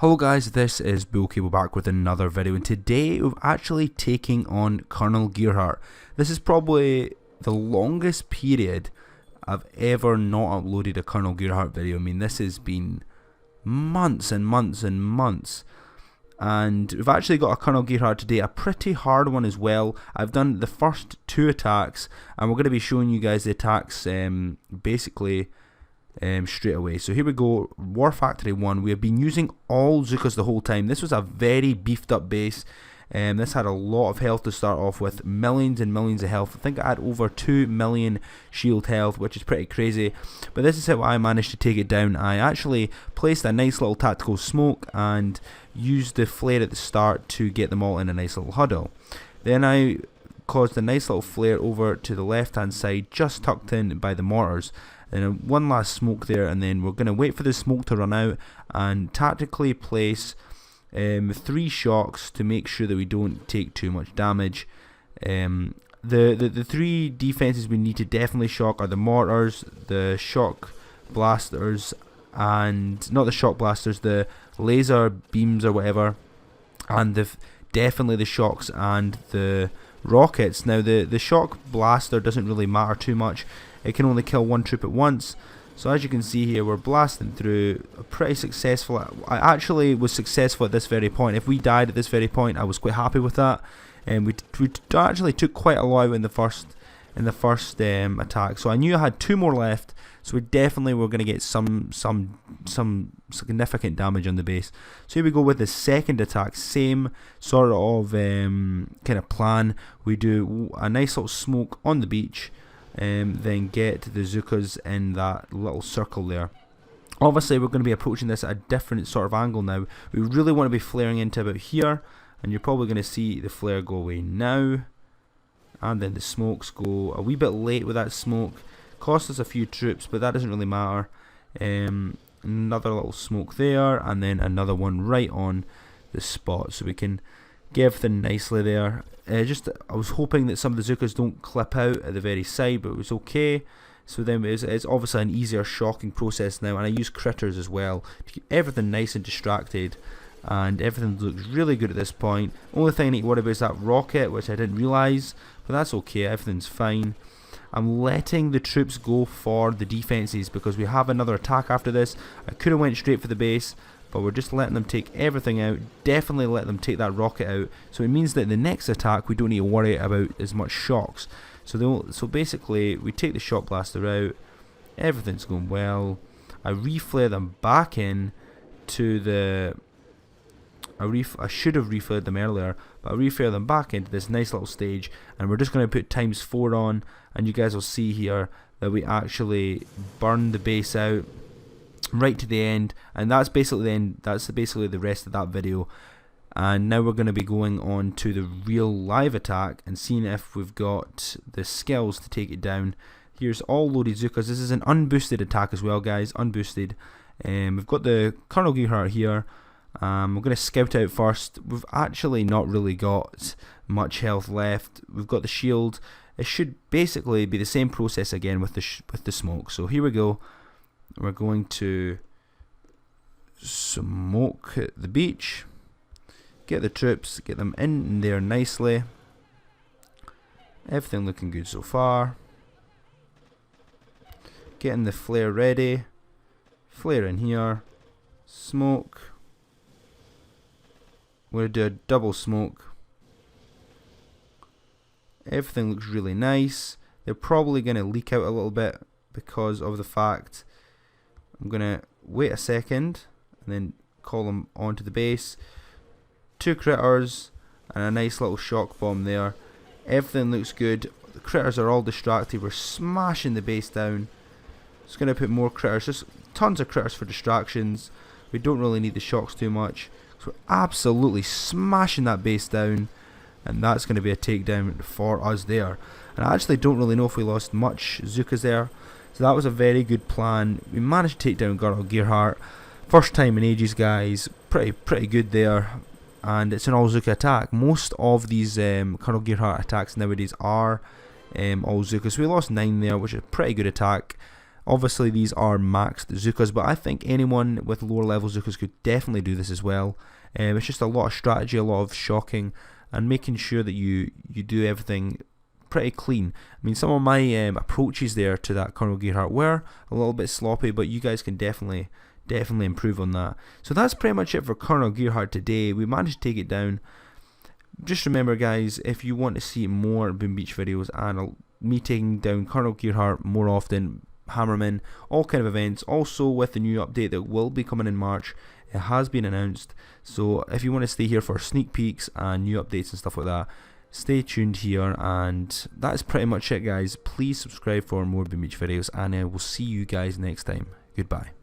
Hello guys, this is Bull Cable back with another video, and today we're actually taking on Colonel Gearheart. This is probably the longest period I've ever not uploaded a Colonel Gearheart video. I mean, this has been months and months and months. And we've actually got a Colonel Gearheart today, a pretty hard one as well. I've done the first two attacks, and we're going to be showing you guys the attacks basically straight away. So here we go, War Factory 1. We have been using all Zookas the whole time. This was a very beefed up base. This had a lot of health to start off with, millions and millions of health. I think I had over 2 million shield health, which is pretty crazy. But this is how I managed to take it down. I actually placed a nice little tactical smoke and used the flare at the start to get them all in a nice little huddle. Then I caused a nice little flare over to the left hand side, just tucked in by the mortars. And one last smoke there, and then we're going to wait for the smoke to run out and tactically place 3 shocks to make sure that we don't take too much damage. The 3 defenses we need to definitely shock are the mortars, the shock blasters, and not the shock blasters, the laser beams or whatever, and definitely the shocks and the rockets. Now the shock blaster doesn't really matter too much. It can only kill 1 troop at once. So as you can see here, we're blasting through, pretty successful. I actually was successful at this very point. If we died at this very point, I was quite happy with that. And we actually took quite a lot out in the first attack. So I knew I had 2 more left. So we definitely were going to get some significant damage on the base. So here we go with the second attack. Same sort of kind of plan. We do a nice little smoke on the beach. Then get the Zookas in that little circle there. Obviously we're going to be approaching this at a different sort of angle now. We really want to be flaring into about here, and you're probably going to see the flare go away now, and then the smokes go a wee bit late with that smoke. Cost us a few troops, but that doesn't really matter. Another little smoke there, and then another one right on the spot, so we can get everything nicely there. I was hoping that some of the Zookas don't clip out at the very side, but it was okay. So then it's obviously an easier shocking process now, and I use critters as well to keep everything nice and distracted, and everything looks really good at this point. Only thing I need to worry about is that rocket, which I didn't realise, but that's okay, everything's fine. I'm letting the troops go for the defences because we have another attack after this. I could have went straight for the base, but we're just letting them take everything out. Definitely let them take that rocket out. So it means that the next attack we don't need to worry about as much shocks. So basically we take the shock blaster out. Everything's going well. I reflare them back in to the... I should have reflared them earlier, but I reflare them back into this nice little stage, and we're just going to put ×4 on, and you guys will see here that we actually burn the base out right to the end, and that's basically the end. That's basically the rest of that video. And now we're going to be going on to the real live attack and seeing if we've got the skills to take it down. Here's all loaded Zookas. This is an unboosted attack as well, guys, unboosted. We've got the Colonel Gearheart here. We're going to scout out first. We've actually not really got much health left. We've got the shield. It should basically be the same process again with the smoke. So here we go. We're going to smoke at the beach, get the troops, get them in there nicely. Everything looking good so far. Getting the flare ready. Flare in here. Smoke. We're going to do a double smoke. Everything looks really nice. They're probably going to leak out a little bit because of the fact I'm going to wait a second and then call them onto the base. 2 critters and a nice little shock bomb there. Everything looks good. The critters are all distracted. We're smashing the base down. Just going to put more critters. Just tons of critters for distractions. We don't really need the shocks too much. So we're absolutely smashing that base down. And that's going to be a takedown for us there. And I actually don't really know if we lost much Zookas there. So that was a very good plan. We managed to take down Colonel Gearheart. First time in ages, guys. Pretty good there. And it's an all Zooka attack. Most of these Colonel Gearheart attacks nowadays are all Zooka. So we lost 9 there, which is a pretty good attack. Obviously these are maxed Zookas, but I think anyone with lower level Zookas could definitely do this as well. It's just a lot of strategy, a lot of shocking, and making sure that you do everything pretty clean. I mean, some of my approaches there to that Colonel Gearheart were a little bit sloppy, but you guys can definitely improve on that. So that's pretty much it for Colonel Gearheart today. We managed to take it down. Just remember, guys, if you want to see more Boom Beach videos and me taking down Colonel Gearheart more often, Hammerman, all kind of events, also with the new update that will be coming in March, it has been announced. So if you want to stay here for sneak peeks and new updates and stuff like that, stay tuned here. And that's pretty much it, guys. Please subscribe for more Boom Beach videos, and I will see you guys next time. Goodbye.